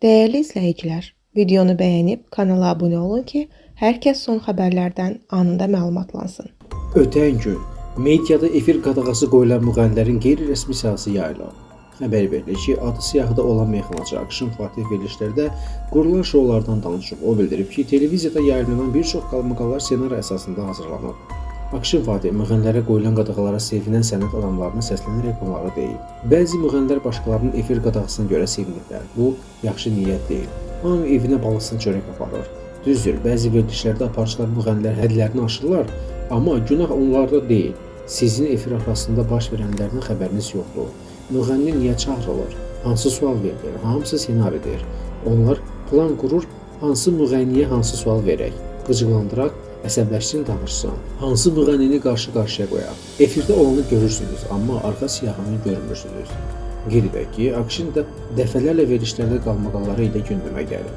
Değerli izləyicilər, videonu bəyənib kanala abunə olun ki, hər kəs son xəbərlərdən anında məlumatlansın. Ötən gün mediada efir qadağası qoyulan müğənnilərin qeyri-rəsmi siyasi yayılıb. Xəbər verilir ki, adı siyahıda olan meyxanaçı Akşin Fatih verilişlərdə qurulan şoulardan danışıb. O bildirib ki, televiziyada yayınlanan bir çox qalmaqallar ssenari əsasında hazırlanıb. Akşin Fatih müğənnilərə qoyulan qadağalara sevinən sənət adamlarına səslənərək bunları deyib. Bəzi müğənnilər başqalarının efir qadağasına görə sevinirlər. Bu, yaxşı niyyət deyil. Hamı evinə balısını çörək aparır. Düzdür, bəzi verilişlərdə aparıcılar müğənnilər hədlərini aşırırlar, amma günah onlarda deyil. Sizin efir arasında baş verənlərdən xəbəriniz yoxdur. Müğənni niyə çağırılır? Hansı sual verilir? Hamısı senaridir. Onlar plan qurur, hansı müğənniyə hansı sual verək, qıcıqlandıraq, əsəbləşsin, danışsın. Hansı müğənnini qarşı-qarşıya qoyaq. Efirdə olanı görürsünüz, amma arxa siyahını görmürsünüz. Qeyd edək ki, Akşin də dəfələrlə verilişlərdə qalmaqalları ilə gündəmə gəlir.